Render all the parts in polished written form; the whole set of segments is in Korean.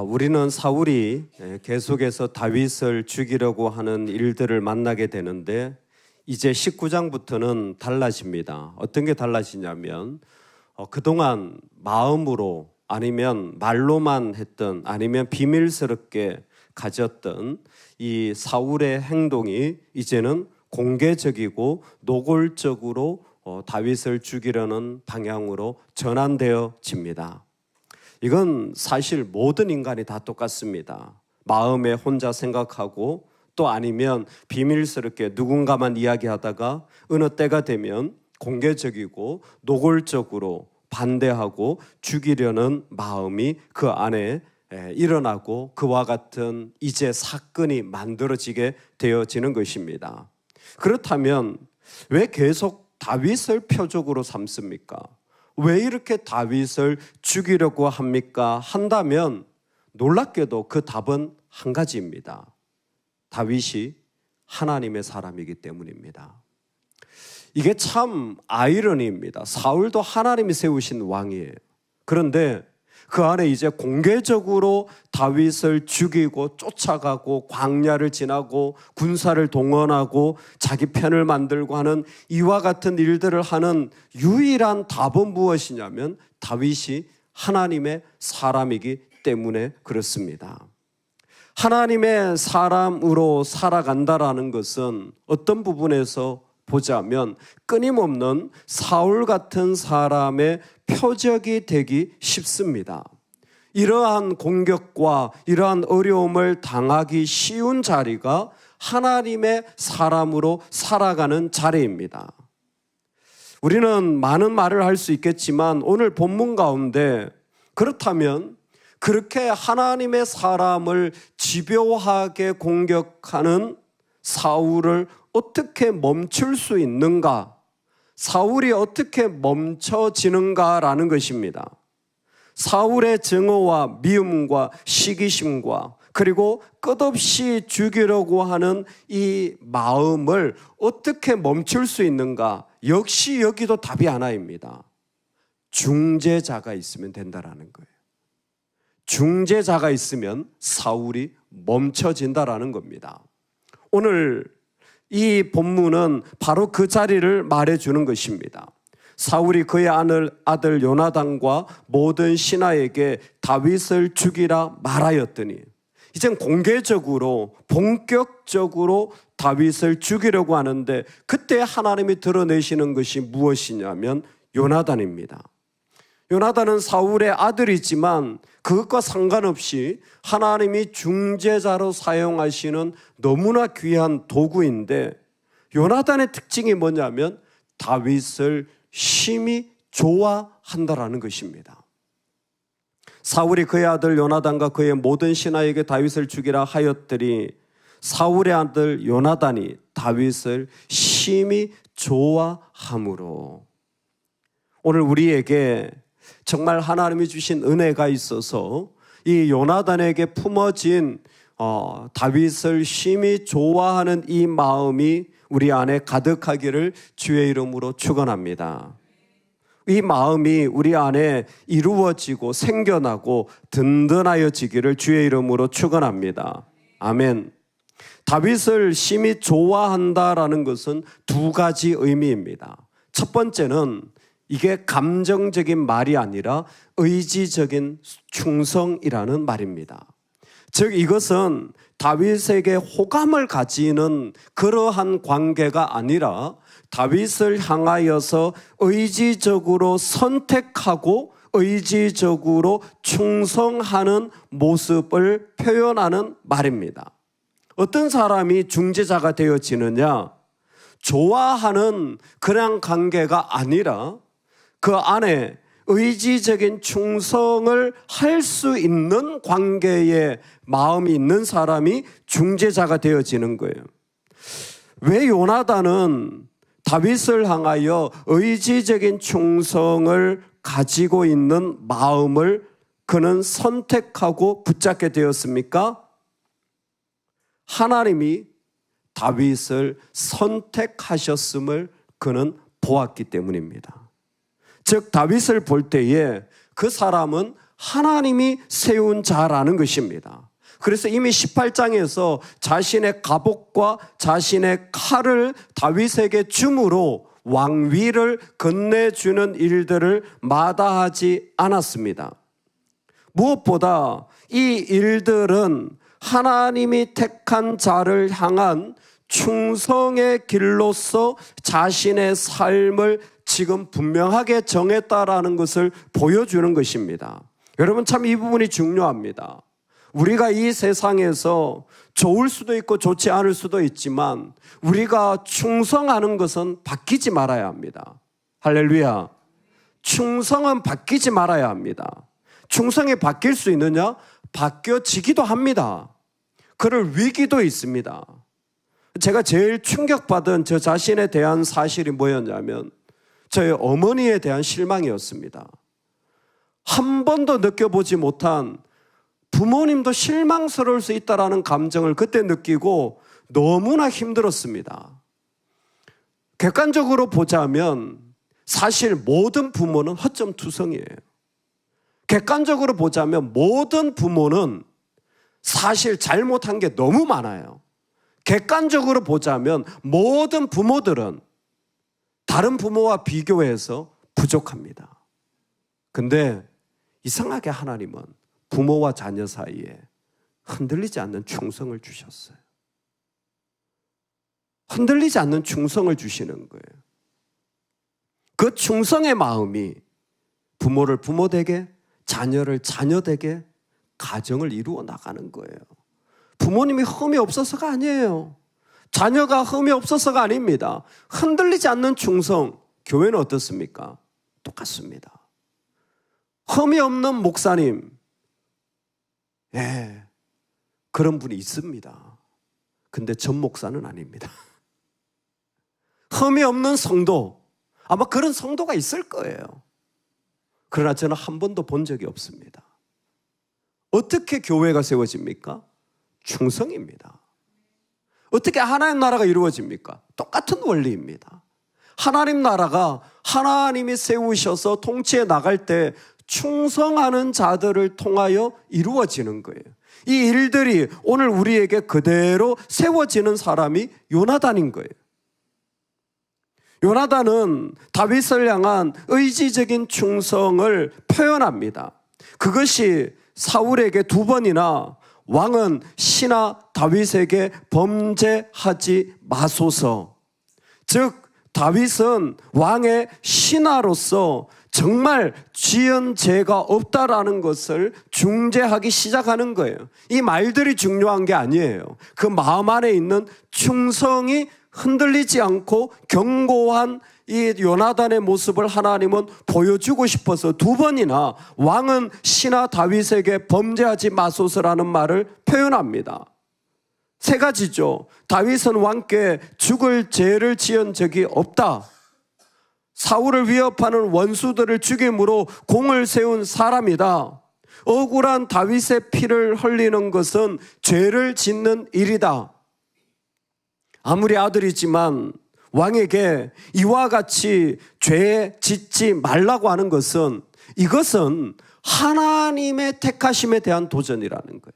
우리는 사울이 계속해서 다윗을 죽이려고 하는 일들을 만나게 되는데 이제 19장부터는 달라집니다. 어떤 게 달라지냐면 그동안 마음으로 아니면 말로만 했던 아니면 비밀스럽게 가졌던 이 사울의 행동이 이제는 공개적이고 노골적으로 다윗을 죽이려는 방향으로 전환되어집니다. 이건 사실 모든 인간이 다 똑같습니다. 마음에 혼자 생각하고 또 아니면 비밀스럽게 누군가만 이야기하다가 어느 때가 되면 공개적이고 노골적으로 반대하고 죽이려는 마음이 그 안에 일어나고 그와 같은 이제 사건이 만들어지게 되어지는 것입니다. 그렇다면 왜 계속 다윗을 표적으로 삼습니까? 왜 이렇게 다윗을 죽이려고 합니까? 한다면 놀랍게도 그 답은 한 가지입니다. 다윗이 하나님의 사람이기 때문입니다. 이게 참 아이러니입니다. 사울도 하나님이 세우신 왕이에요. 그런데 그 안에 이제 공개적으로 다윗을 죽이고 쫓아가고 광야를 지나고 군사를 동원하고 자기 편을 만들고 하는 이와 같은 일들을 하는 유일한 답은 무엇이냐면 다윗이 하나님의 사람이기 때문에 그렇습니다. 하나님의 사람으로 살아간다라는 것은 어떤 부분에서 보자면 끊임없는 사울 같은 사람의 표적이 되기 쉽습니다. 이러한 공격과 이러한 어려움을 당하기 쉬운 자리가 하나님의 사람으로 살아가는 자리입니다. 우리는 많은 말을 할 수 있겠지만 오늘 본문 가운데 그렇다면 그렇게 하나님의 사람을 집요하게 공격하는 사울을 어떻게 멈출 수 있는가? 사울이 어떻게 멈춰지는가라는 것입니다. 사울의 증오와 미움과 시기심과 그리고 끝없이 죽이려고 하는 이 마음을 어떻게 멈출 수 있는가? 역시 여기도 답이 하나입니다. 중재자가 있으면 된다라는 거예요. 중재자가 있으면 사울이 멈춰진다라는 겁니다. 오늘 이 본문은 바로 그 자리를 말해주는 것입니다. 사울이 그의 아들 요나단과 모든 신하에게 다윗을 죽이라 말하였더니 이젠 공개적으로 본격적으로 다윗을 죽이려고 하는데 그때 하나님이 드러내시는 것이 무엇이냐면 요나단입니다. 요나단은 사울의 아들이지만 그것과 상관없이 하나님이 중재자로 사용하시는 너무나 귀한 도구인데 요나단의 특징이 뭐냐면 다윗을 심히 좋아한다라는 것입니다. 사울이 그의 아들 요나단과 그의 모든 신하에게 다윗을 죽이라 하였더니 사울의 아들 요나단이 다윗을 심히 좋아함으로 오늘 우리에게 정말 하나님이 주신 은혜가 있어서 이 요나단에게 품어진 다윗을 심히 좋아하는 이 마음이 우리 안에 가득하기를 주의 이름으로 축원합니다. 이 마음이 우리 안에 이루어지고 생겨나고 든든하여지기를 주의 이름으로 축원합니다. 아멘. 다윗을 심히 좋아한다라는 것은 두 가지 의미입니다. 첫 번째는 이게 감정적인 말이 아니라 의지적인 충성이라는 말입니다. 즉 이것은 다윗에게 호감을 가지는 그러한 관계가 아니라 다윗을 향하여서 의지적으로 선택하고 의지적으로 충성하는 모습을 표현하는 말입니다. 어떤 사람이 중재자가 되어지느냐? 좋아하는 그냥 관계가 아니라 그 안에 의지적인 충성을 할 수 있는 관계에 마음이 있는 사람이 중재자가 되어지는 거예요. 왜 요나단은 다윗을 향하여 의지적인 충성을 가지고 있는 마음을 그는 선택하고 붙잡게 되었습니까? 하나님이 다윗을 선택하셨음을 그는 보았기 때문입니다. 즉 다윗을 볼 때에 그 사람은 하나님이 세운 자라는 것입니다. 그래서 이미 18장에서 자신의 갑옷과 자신의 칼을 다윗에게 줌으로 왕위를 건네주는 일들을 마다하지 않았습니다. 무엇보다 이 일들은 하나님이 택한 자를 향한 충성의 길로서 자신의 삶을 지금 분명하게 정했다라는 것을 보여주는 것입니다. 여러분, 참 이 부분이 중요합니다. 우리가 이 세상에서 좋을 수도 있고 좋지 않을 수도 있지만 우리가 충성하는 것은 바뀌지 말아야 합니다. 할렐루야. 충성은 바뀌지 말아야 합니다. 충성이 바뀔 수 있느냐? 바뀌어지기도 합니다. 그럴 위기도 있습니다. 제가 제일 충격받은 저 자신에 대한 사실이 뭐였냐면 저희 어머니에 대한 실망이었습니다. 한 번도 느껴보지 못한 부모님도 실망스러울 수 있다는 감정을 그때 느끼고 너무나 힘들었습니다. 객관적으로 보자면 사실 모든 부모는 허점투성이에요. 객관적으로 보자면 모든 부모는 사실 잘못한 게 너무 많아요. 객관적으로 보자면 모든 부모들은 다른 부모와 비교해서 부족합니다. 근데 이상하게 하나님은 부모와 자녀 사이에 흔들리지 않는 충성을 주셨어요. 흔들리지 않는 충성을 주시는 거예요. 그 충성의 마음이 부모를 부모되게, 자녀를 자녀되게 가정을 이루어 나가는 거예요. 부모님이 흠이 없어서가 아니에요. 자녀가 흠이 없어서가 아닙니다. 흔들리지 않는 충성, 교회는 어떻습니까? 똑같습니다. 흠이 없는 목사님, 그런 분이 있습니다. 근데 전 목사는 아닙니다. 흠이 없는 성도, 아마 그런 성도가 있을 거예요. 그러나 저는 한 번도 본 적이 없습니다. 어떻게 교회가 세워집니까? 충성입니다. 어떻게 하나님 나라가 이루어집니까? 똑같은 원리입니다. 하나님 나라가 하나님이 세우셔서 통치해 나갈 때 충성하는 자들을 통하여 이루어지는 거예요. 이 일들이 오늘 우리에게 그대로 세워지는 사람이 요나단인 거예요. 요나단은 다윗을 향한 의지적인 충성을 표현합니다. 그것이 사울에게 2번이나 왕은 신하 다윗에게 범죄하지 마소서, 즉 다윗은 왕의 신하로서 정말 지은 죄가 없다라는 것을 중재하기 시작하는 거예요. 이 말들이 중요한 게 아니에요. 그 마음 안에 있는 충성이 흔들리지 않고 견고한 이 요나단의 모습을 하나님은 보여주고 싶어서 2번이나 왕은 신하 다윗에게 범죄하지 마소서라는 말을 표현합니다. 3가지죠. 다윗은 왕께 죽을 죄를 지은 적이 없다. 사울을 위협하는 원수들을 죽임으로 공을 세운 사람이다. 억울한 다윗의 피를 흘리는 것은 죄를 짓는 일이다. 아무리 아들이지만 왕에게 이와 같이 죄 짓지 말라고 하는 것은, 이것은 하나님의 택하심에 대한 도전이라는 거예요.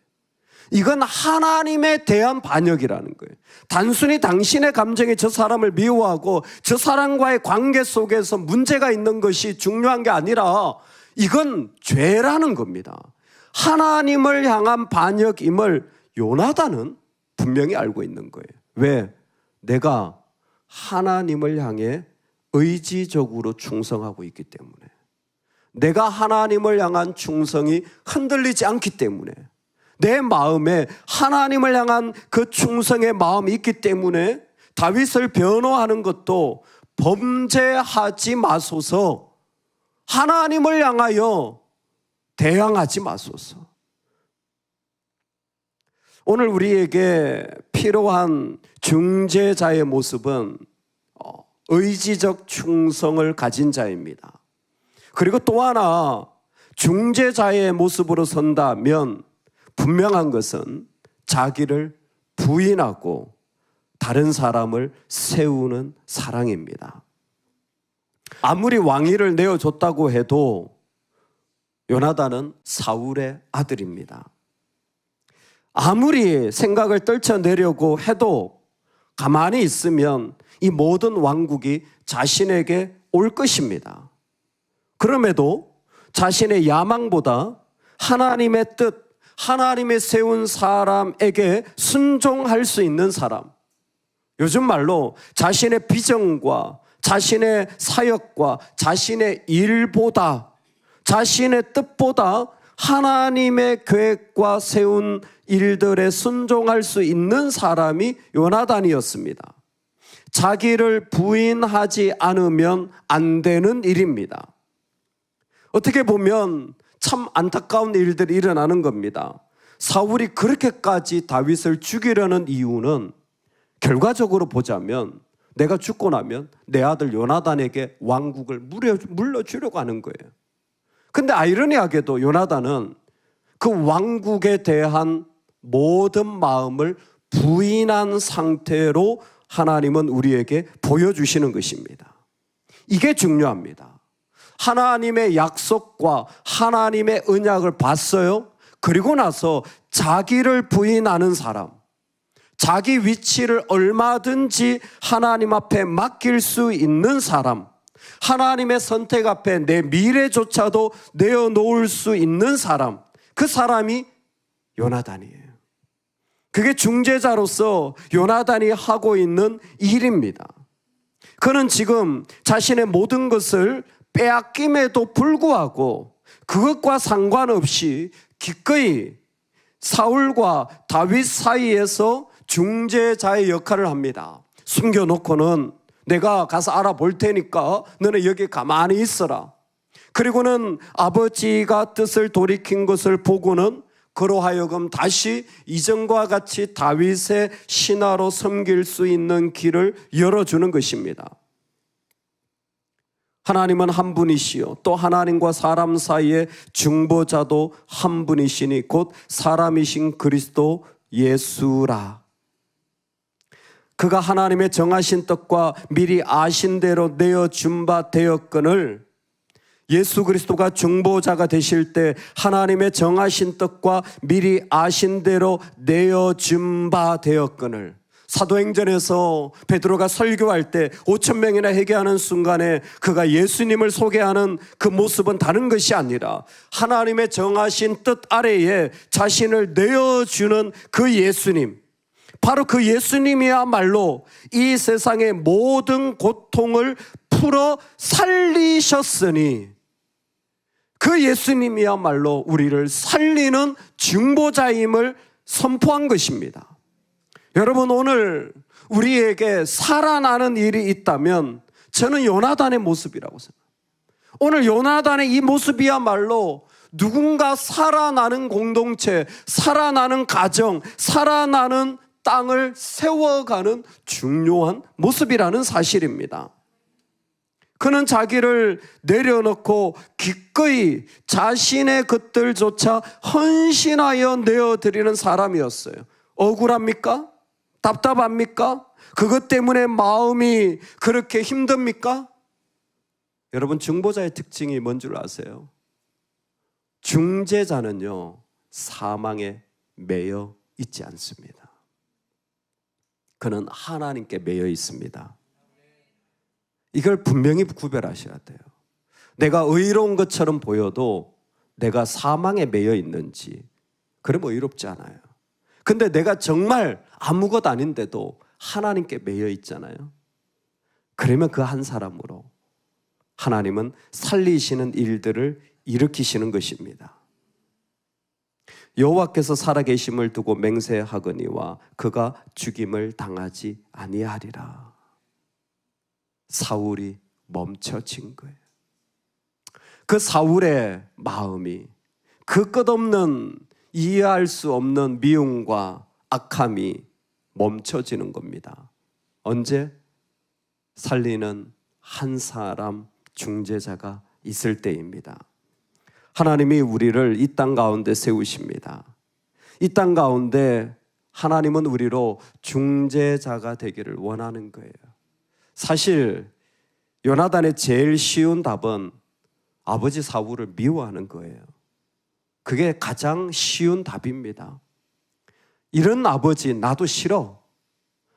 이건 하나님에 대한 반역이라는 거예요. 단순히 당신의 감정이 저 사람을 미워하고 저 사람과의 관계 속에서 문제가 있는 것이 중요한 게 아니라 이건 죄라는 겁니다. 하나님을 향한 반역임을 요나단은 분명히 알고 있는 거예요. 왜? 내가 하나님을 향해 의지적으로 충성하고 있기 때문에, 내가 하나님을 향한 충성이 흔들리지 않기 때문에, 내 마음에 하나님을 향한 그 충성의 마음이 있기 때문에 다윗을 변호하는 것도 범죄하지 마소서, 하나님을 향하여 대항하지 마소서. 오늘 우리에게 필요한 중재자의 모습은 의지적 충성을 가진 자입니다. 그리고 또 하나, 중재자의 모습으로 선다면 분명한 것은 자기를 부인하고 다른 사람을 세우는 사랑입니다. 아무리 왕위를 내어줬다고 해도 요나단은 사울의 아들입니다. 아무리 생각을 떨쳐내려고 해도 가만히 있으면 이 모든 왕국이 자신에게 올 것입니다. 그럼에도 자신의 야망보다 하나님의 뜻, 하나님의 세운 사람에게 순종할 수 있는 사람, 요즘 말로 자신의 비전과 자신의 사역과 자신의 일보다, 자신의 뜻보다 하나님의 계획과 세운 일들에 순종할 수 있는 사람이 요나단이었습니다. 자기를 부인하지 않으면 안 되는 일입니다. 어떻게 보면 참 안타까운 일들이 일어나는 겁니다. 사울이 그렇게까지 다윗을 죽이려는 이유는 결과적으로 보자면 내가 죽고 나면 내 아들 요나단에게 왕국을 물려주려고 하는 거예요. 근데 아이러니하게도 요나단은 그 왕국에 대한 모든 마음을 부인한 상태로 하나님은 우리에게 보여주시는 것입니다. 이게 중요합니다. 하나님의 약속과 하나님의 언약을 봤어요. 그리고 나서 자기를 부인하는 사람, 자기 위치를 얼마든지 하나님 앞에 맡길 수 있는 사람, 하나님의 선택 앞에 내 미래조차도 내어놓을 수 있는 사람, 그 사람이 요나단이에요. 그게 중재자로서 요나단이 하고 있는 일입니다. 그는 지금 자신의 모든 것을 빼앗김에도 불구하고 그것과 상관없이 기꺼이 사울과 다윗 사이에서 중재자의 역할을 합니다. 숨겨놓고는 내가 가서 알아볼 테니까 너는 여기 가만히 있어라. 그리고는 아버지가 뜻을 돌이킨 것을 보고는 그로 하여금 다시 이전과 같이 다윗의 신하로 섬길 수 있는 길을 열어주는 것입니다. 하나님은 한 분이시요 또 하나님과 사람 사이의 중보자도 한 분이시니 곧 사람이신 그리스도 예수라. 그가 하나님의 정하신 뜻과 미리 아신 대로 내어준 바 되었거늘, 예수 그리스도가 중보자가 되실 때 하나님의 정하신 뜻과 미리 아신 대로 내어준 바 되었거늘, 사도행전에서 베드로가 설교할 때 5,000명이나 회개하는 순간에 그가 예수님을 소개하는 그 모습은 다른 것이 아니라 하나님의 정하신 뜻 아래에 자신을 내어주는 그 예수님, 바로 그 예수님이야말로 이 세상의 모든 고통을 풀어 살리셨으니 그 예수님이야말로 우리를 살리는 중보자임을 선포한 것입니다. 여러분, 오늘 우리에게 살아나는 일이 있다면 저는 요나단의 모습이라고 생각합니다. 오늘 요나단의 이 모습이야말로 누군가 살아나는 공동체, 살아나는 가정, 살아나는 땅을 세워가는 중요한 모습이라는 사실입니다. 그는 자기를 내려놓고 기꺼이 자신의 것들조차 헌신하여 내어드리는 사람이었어요. 억울합니까? 답답합니까? 그것 때문에 마음이 그렇게 힘듭니까? 여러분, 중보자의 특징이 뭔 줄 아세요? 중재자는요, 사망에 매여 있지 않습니다. 그는 하나님께 매여 있습니다. 이걸 분명히 구별하셔야 돼요. 내가 의로운 것처럼 보여도 내가 사망에 매여 있는지, 그러면 의롭지 않아요. 근데 내가 정말 아무것도 아닌데도 하나님께 매여 있잖아요. 그러면 그 한 사람으로 하나님은 살리시는 일들을 일으키시는 것입니다. 여호와께서 살아계심을 두고 맹세하거니와 그가 죽임을 당하지 아니하리라. 사울이 멈춰진 거예요. 그 사울의 마음이, 그 끝없는 이해할 수 없는 미움과 악함이 멈춰지는 겁니다. 언제? 살리는 한 사람 중재자가 있을 때입니다. 하나님이 우리를 이 땅 가운데 세우십니다. 이 땅 가운데 하나님은 우리로 중재자가 되기를 원하는 거예요. 사실 요나단의 제일 쉬운 답은 아버지 사울을 미워하는 거예요. 그게 가장 쉬운 답입니다. 이런 아버지 나도 싫어.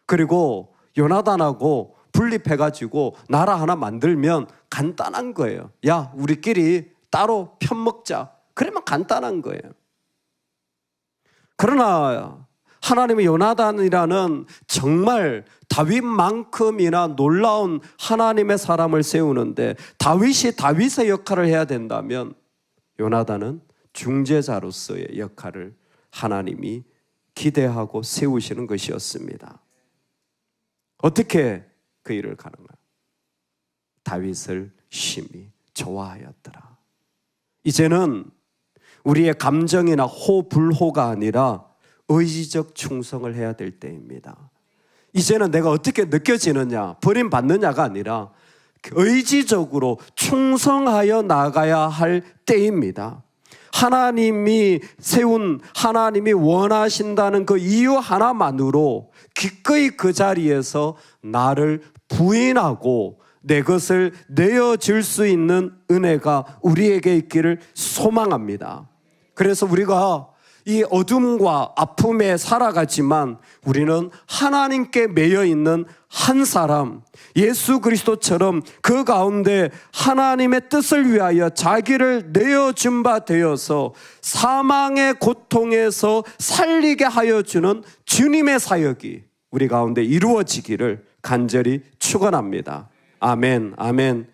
그리고 요나단하고 분립해가지고 나라 하나 만들면 간단한 거예요. 야, 우리끼리 따로 편먹자. 그러면 간단한 거예요. 그러나 하나님의 요나단이라는 정말 다윗만큼이나 놀라운 하나님의 사람을 세우는데 다윗이 다윗의 역할을 해야 된다면 요나단은 중재자로서의 역할을 하나님이 기대하고 세우시는 것이었습니다. 어떻게 그 일을 가능한가? 다윗을 심히 좋아하였더라. 이제는 우리의 감정이나 호불호가 아니라 의지적 충성을 해야 될 때입니다. 이제는 내가 어떻게 느껴지느냐, 버림받느냐가 아니라 의지적으로 충성하여 나가야 할 때입니다. 하나님이 세운, 하나님이 원하신다는 그 이유 하나만으로 기꺼이 그 자리에서 나를 부인하고 내 것을 내어줄 수 있는 은혜가 우리에게 있기를 소망합니다. 그래서 우리가 이 어둠과 아픔에 살아가지만 우리는 하나님께 매여 있는 한 사람, 예수 그리스도처럼 그 가운데 하나님의 뜻을 위하여 자기를 내어준 바 되어서 사망의 고통에서 살리게 하여 주는 주님의 사역이 우리 가운데 이루어지기를 간절히 축원합니다. 아멘, 아멘.